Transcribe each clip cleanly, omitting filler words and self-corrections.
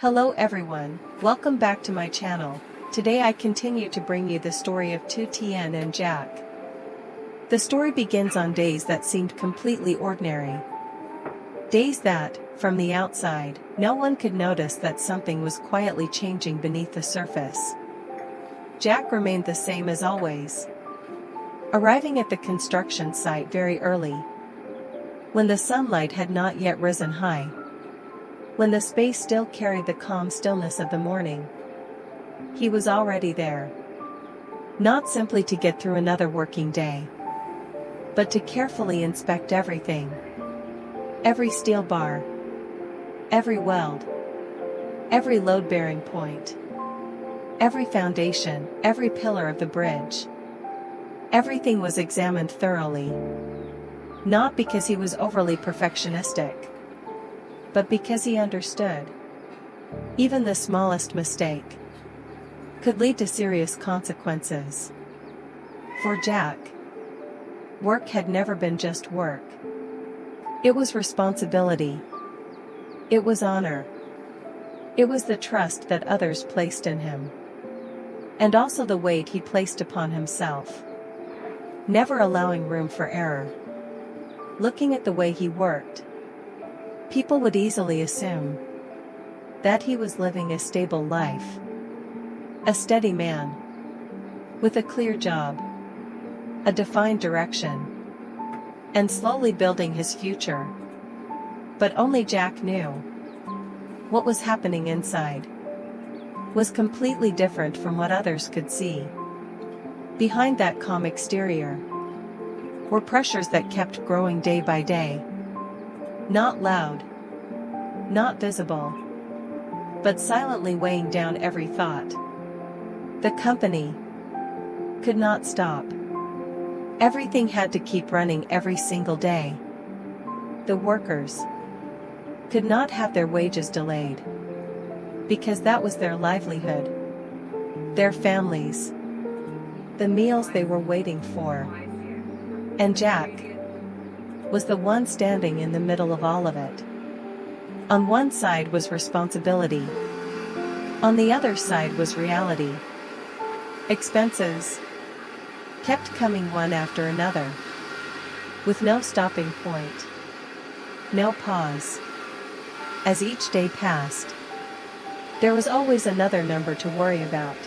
Hello everyone, welcome back to my channel. Today I continue to bring you the story of Tien and Jack. The story begins on days that seemed completely ordinary. Days that, from the outside, no one could notice that something was quietly changing beneath the surface. Jack remained the same as always. Arriving at the construction site very early, when the sunlight had not yet risen high, when the space still carried the calm stillness of the morning, he was already there. Not simply to get through another working day, but to carefully inspect everything. Every steel bar, every weld, every load-bearing point, every foundation, every pillar of the bridge. Everything was examined thoroughly. Not because he was overly perfectionistic, but because he understood. Even the smallest mistake could lead to serious consequences. For Jack, work had never been just work. It was responsibility. It was honor. It was the trust that others placed in him. And also the weight he placed upon himself. Never allowing room for error. Looking at the way he worked, people would easily assume that he was living a stable life. A steady man, with a clear job, a defined direction, and slowly building his future. But only Jack knew what was happening inside was completely different from what others could see. Behind that calm exterior were pressures that kept growing day by day. Not loud, not visible, but silently weighing down every thought. The company could not stop. Everything had to keep running every single day. The workers could not have their wages delayed, because that was their livelihood, their families, the meals they were waiting for. And Jack was the one standing in the middle of all of it. On one side was responsibility. On the other side was reality. Expenses kept coming one after another, with no stopping point, no pause. As each day passed, there was always another number to worry about.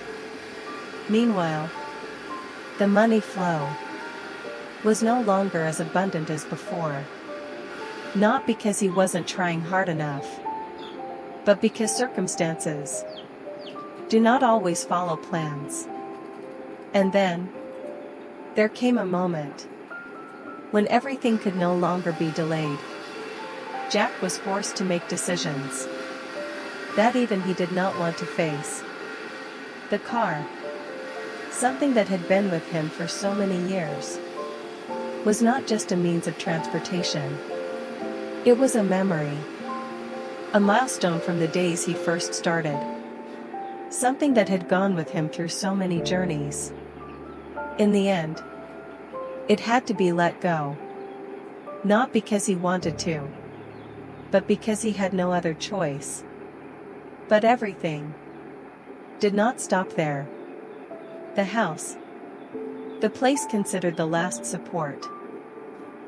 Meanwhile, the money flow was no longer as abundant as before. Not because he wasn't trying hard enough, but because circumstances do not always follow plans. And then, there came a moment when everything could no longer be delayed. Jack was forced to make decisions that even he did not want to face. The car, something that had been with him for so many years, was not just a means of transportation. It was a memory. A milestone from the days he first started. Something that had gone with him through so many journeys. In the end, it had to be let go. Not because he wanted to, but because he had no other choice. But everything did not stop there. The house, the place considered the last support,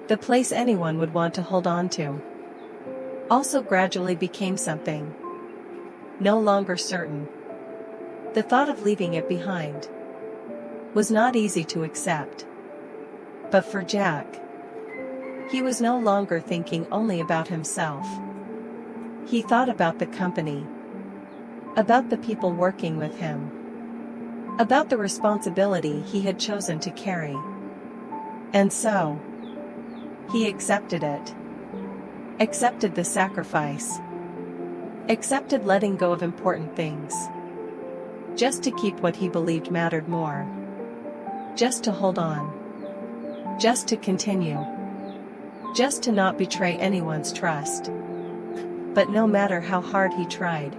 the place anyone would want to hold on to, also gradually became something no longer certain. The thought of leaving it behind was not easy to accept. But for Jack, he was no longer thinking only about himself. He thought about the company, about the people working with him, about the responsibility he had chosen to carry. And so, he accepted it. Accepted the sacrifice. Accepted letting go of important things. Just to keep what he believed mattered more. Just to hold on. Just to continue. Just to not betray anyone's trust. But no matter how hard he tried,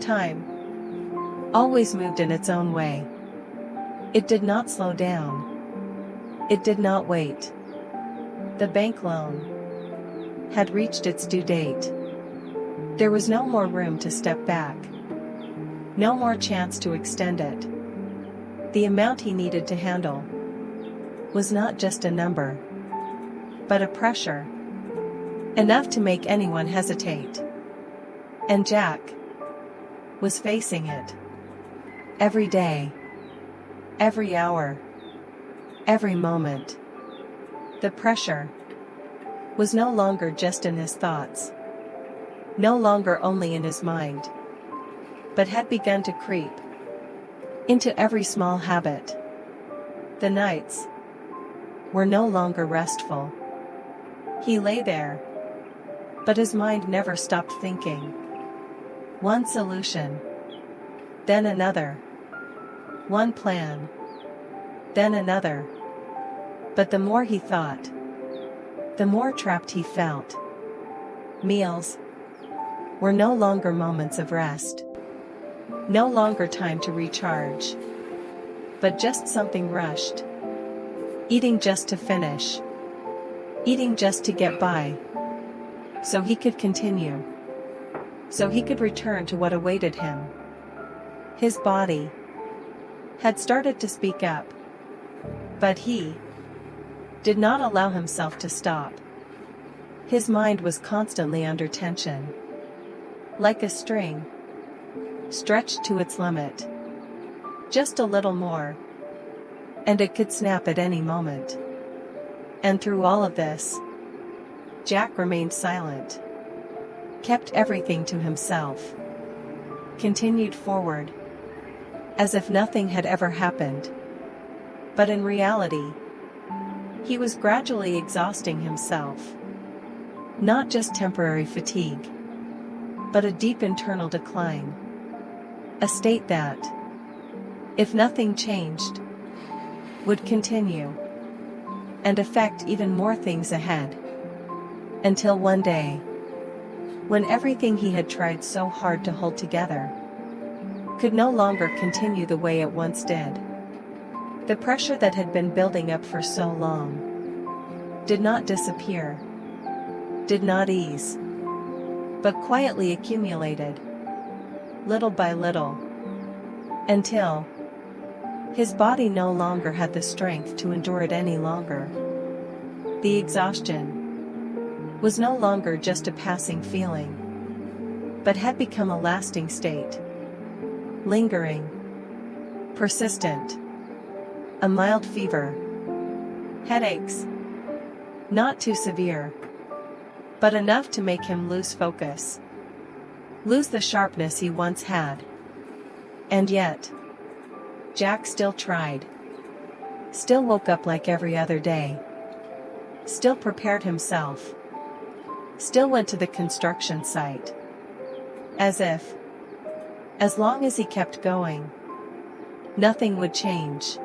time always moved in its own way. It did not slow down. It did not wait. The bank loan had reached its due date. There was no more room to step back. No more chance to extend it. The amount he needed to handle was not just a number, but a pressure. Enough to make anyone hesitate. And Jack was facing it. Every day. Every hour. Every moment. The pressure was no longer just in his thoughts. No longer only in his mind. But had begun to creep into every small habit. The nights were no longer restful. He lay there, but his mind never stopped thinking. One solution, then another. One plan, then another. But the more he thought, the more trapped he felt. Meals were no longer moments of rest. No longer time to recharge. But just something rushed. Eating just to finish. Eating just to get by. So he could continue. So he could return to what awaited him. His body had started to speak up. But he did not allow himself to stop. His mind was constantly under tension. Like a string, stretched to its limit. Just a little more, and it could snap at any moment. And through all of this, Jack remained silent. Kept everything to himself. Continued forward, as if nothing had ever happened. But in reality, he was gradually exhausting himself. Not just temporary fatigue, but a deep internal decline. A state that, if nothing changed, would continue and affect even more things ahead. Until one day, when everything he had tried so hard to hold together could no longer continue the way it once did. The pressure that had been building up for so long did not disappear, did not ease, but quietly accumulated, little by little, until his body no longer had the strength to endure it any longer. The exhaustion was no longer just a passing feeling, but had become a lasting state. Lingering, persistent, a mild fever, headaches, not too severe, but enough to make him lose focus, lose the sharpness he once had. And yet, Jack still tried, still woke up like every other day, still prepared himself, still went to the construction site, as if, as long as he kept going, nothing would change.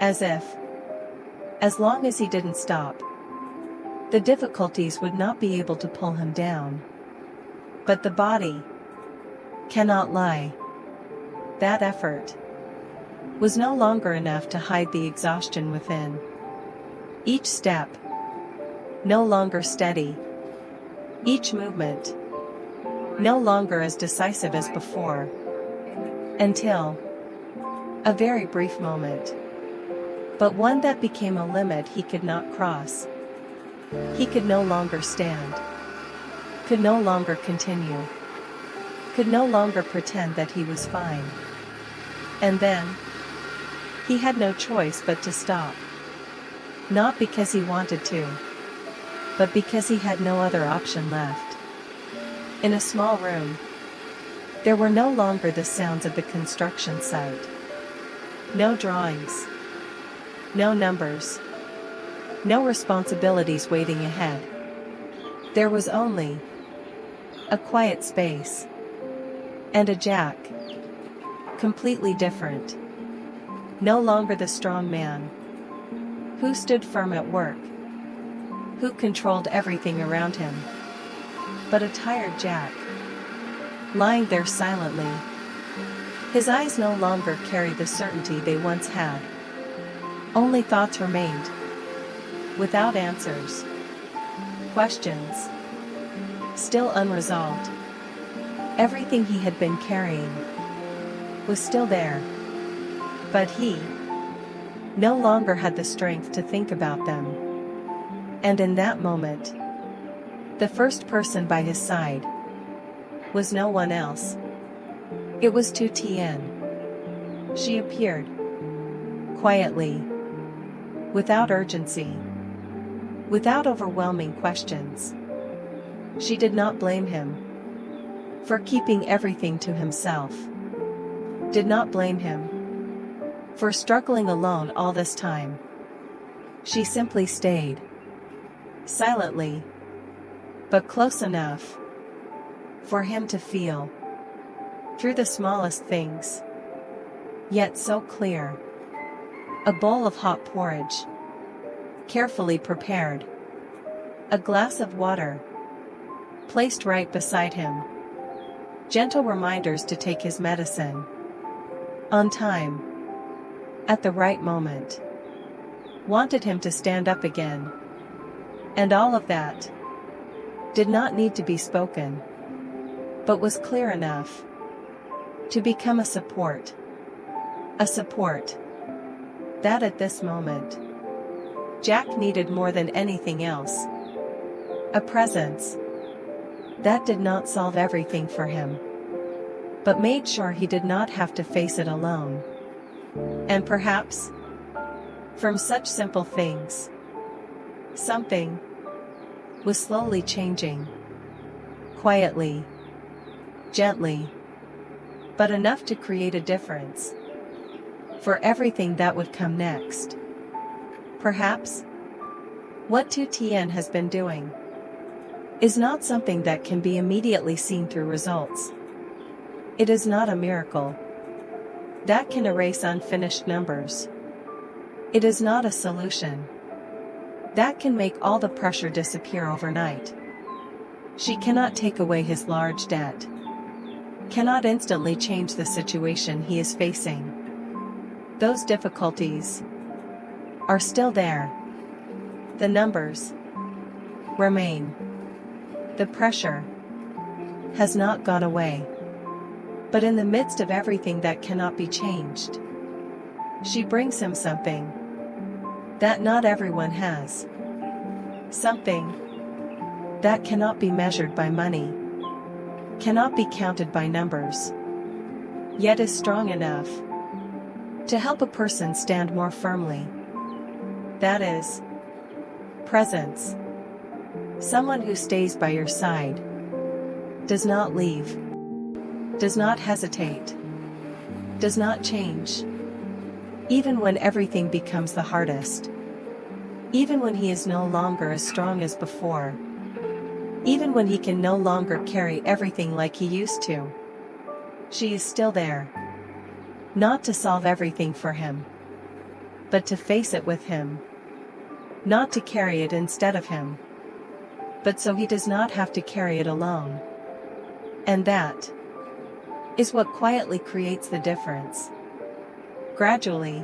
As if, as long as he didn't stop, the difficulties would not be able to pull him down. But the body cannot lie. That effort was no longer enough to hide the exhaustion within. Each step, no longer steady. Each movement, no longer as decisive as before. Until a very brief moment, but one that became a limit he could not cross. He could no longer stand, could no longer continue, could no longer pretend that he was fine. And then, he had no choice but to stop. Not because he wanted to, but because he had no other option left. In a small room, there were no longer the sounds of the construction site. No drawings. No numbers. No responsibilities waiting ahead. There was only a quiet space. And a Jack. Completely different. No longer the strong man who stood firm at work, who controlled everything around him, but a tired Jack, lying there silently. His eyes no longer carried the certainty they once had. Only thoughts remained, without answers. Questions still unresolved. Everything he had been carrying was still there. But he no longer had the strength to think about them. And in that moment, the first person by his side was no one else. It was Tien. She appeared quietly, without urgency, without overwhelming questions. She did not blame him for keeping everything to himself, did not blame him for struggling alone all this time. She simply stayed, silently, but close enough for him to feel through the smallest things, yet so clear. A bowl of hot porridge, carefully prepared. A glass of water, placed right beside him. Gentle reminders to take his medicine on time, at the right moment. Wanted him to stand up again. And all of that did not need to be spoken, but was clear enough to become a support. A support that at this moment Jack needed more than anything else. A presence that did not solve everything for him, but made sure he did not have to face it alone. And perhaps, from such simple things, something was slowly changing. Quietly, gently, but enough to create a difference for everything that would come next. Perhaps what Tien has been doing is not something that can be immediately seen through results. It is not a miracle that can erase unfinished numbers. It is not a solution that can make all the pressure disappear overnight. She cannot take away his large debt, cannot instantly change the situation he is facing. Those difficulties are still there. The numbers remain. The pressure has not gone away. But in the midst of everything that cannot be changed, she brings him something that not everyone has. Something that cannot be measured by money, cannot be counted by numbers, yet is strong enough to help a person stand more firmly. That is presence. Someone who stays by your side, does not leave, does not hesitate, does not change. Even when everything becomes the hardest. Even when he is no longer as strong as before. Even when he can no longer carry everything like he used to. She is still there. Not to solve everything for him, but to face it with him. Not to carry it instead of him, but so he does not have to carry it alone. And that is what quietly creates the difference. Gradually,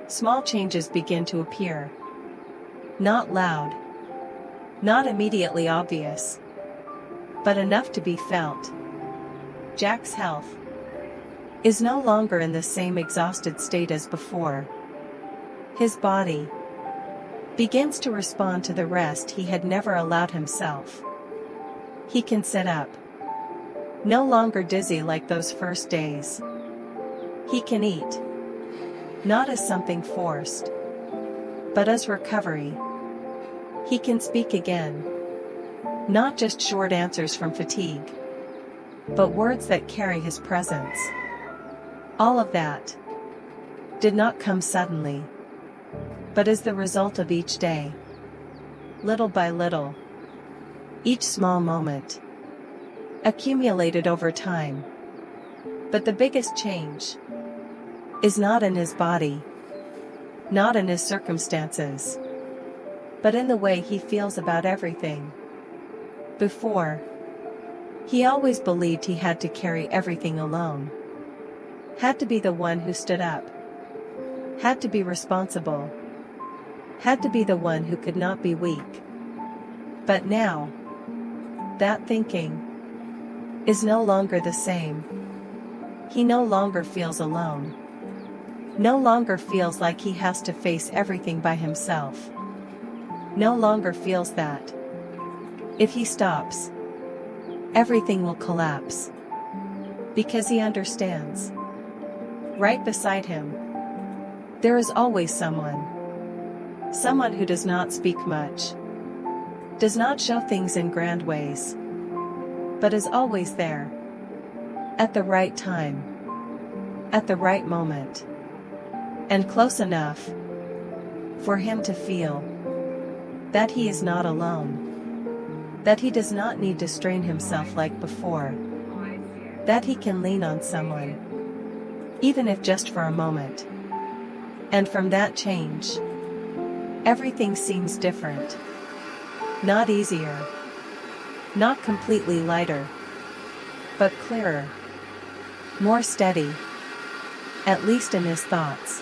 small changes begin to appear. Not loud, not immediately obvious, but enough to be felt. Jack's health is no longer in the same exhausted state as before. His body begins to respond to the rest he had never allowed himself. He can sit up, no longer dizzy like those first days. He can eat, not as something forced, but as recovery. He can speak again, not just short answers from fatigue, but words that carry his presence. All of that did not come suddenly, but as the result of each day, little by little, each small moment, accumulated over time. But the biggest change is not in his body, not in his circumstances, but in the way he feels about everything. Before, he always believed he had to carry everything alone, had to be the one who stood up, had to be responsible, had to be the one who could not be weak. But now, That thinking is no longer the same. He no longer feels alone. No longer feels like he has to face everything by himself. No longer feels that if he stops, everything will collapse. Because he understands. Right beside him, there is always someone. Someone who does not speak much, does not show things in grand ways, but is always there. At the right time. At the right moment. And close enough for him to feel that he is not alone. That he does not need to strain himself like before. That he can lean on someone, even if just for a moment. And from that change, everything seems different. Not easier. Not completely lighter. But clearer. More steady. At least in his thoughts.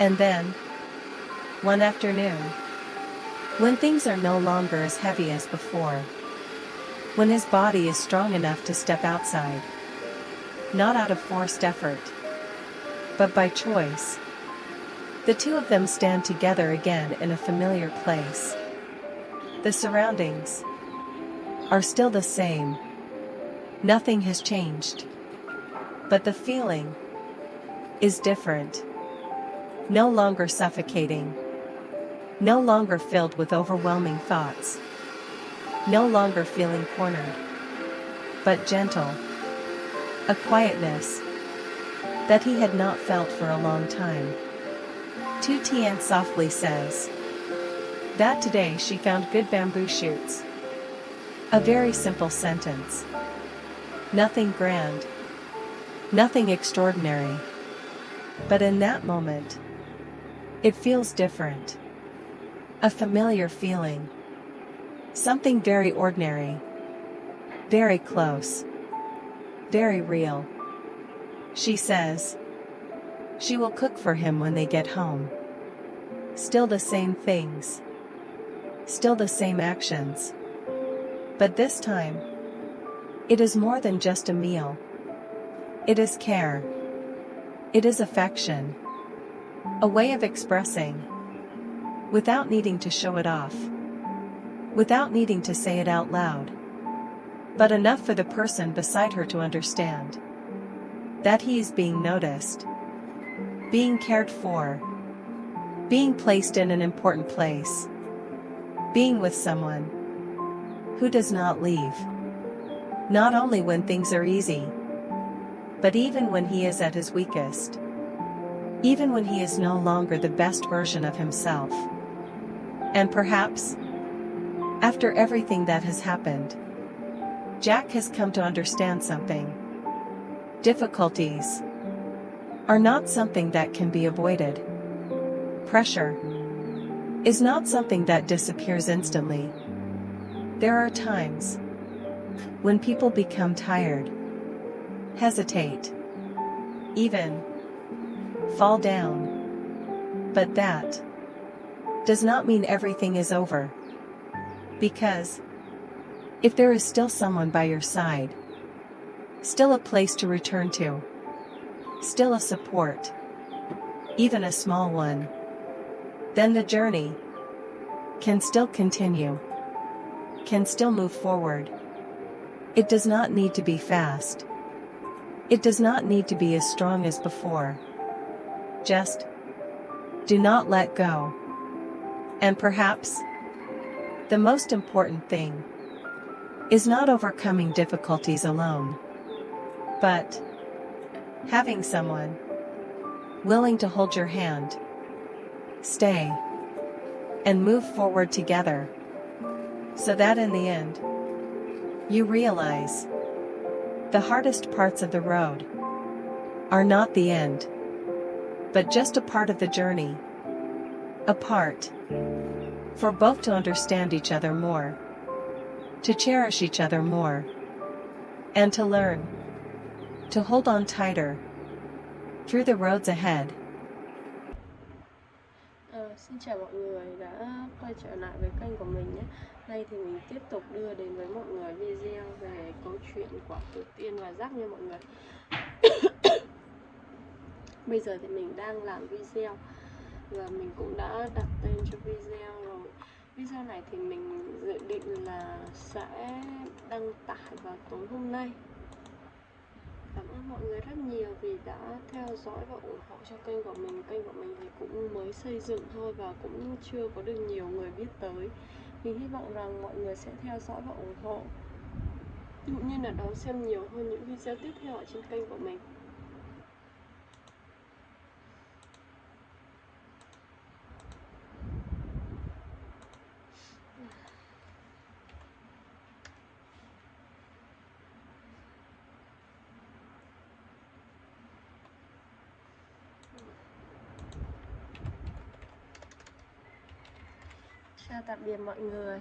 And then, one afternoon, when things are no longer as heavy as before, when his body is strong enough to step outside, not out of forced effort, but by choice, the two of them stand together again in a familiar place. The surroundings are still the same. Nothing has changed. But the feeling is different. No longer suffocating. No longer filled with overwhelming thoughts. No longer feeling cornered. But gentle. A quietness that he had not felt for a long time. Tien softly says that today she found good bamboo shoots. A very simple sentence. Nothing grand. Nothing extraordinary. But in that moment, it feels different. A familiar feeling. Something very ordinary. Very close. Very real. She says she will cook for him when they get home. Still the same things. Still the same actions. But this time, it is more than just a meal. It is care. It is affection. A way of expressing. Without needing to show it off. Without needing to say it out loud. But enough for the person beside her to understand. That he is being noticed. Being cared for. Being placed in an important place. Being with someone who does not leave. Not only when things are easy, but even when he is at his weakest. Even when he is no longer the best version of himself. And perhaps, after everything that has happened, Jack has come to understand something. Difficulties are not something that can be avoided. Pressure is not something that disappears instantly. There are times when people become tired, hesitate, even fall down. But that does not mean everything is over. Because if there is still someone by your side, still a place to return to, still a support, even a small one, then the journey can still continue, can still move forward. It does not need to be fast. It does not need to be as strong as before. Just do not let go. And perhaps the most important thing is not overcoming difficulties alone, but having someone willing to hold your hand, stay, and move forward together, so that in the end, you realize the hardest parts of the road are not the end, but just a part of the journey, a part for both to understand each other more, to cherish each other more, and to learn to hold on tighter through the roads ahead. Xin chào mọi người đã quay trở lại với kênh của mình nhé. Nay thì mình tiếp tục đưa đến với mọi người video về câu chuyện của Tutien và Jack nha mọi người. Bây giờ thì mình đang làm video và mình cũng đã đặt tên cho video rồi. Video này thì mình dự định là sẽ đăng tải vào tối hôm nay. Cảm ơn mọi người rất nhiều vì đã theo dõi và ủng hộ cho kênh của mình. Kênh của mình thì cũng mới xây dựng thôi và cũng chưa có được nhiều người biết tới. Mình hy vọng rằng mọi người sẽ theo dõi và ủng hộ, cũng như là đón xem nhiều hơn những video tiếp theo ở trên kênh của mình. Chào tạm biệt mọi người.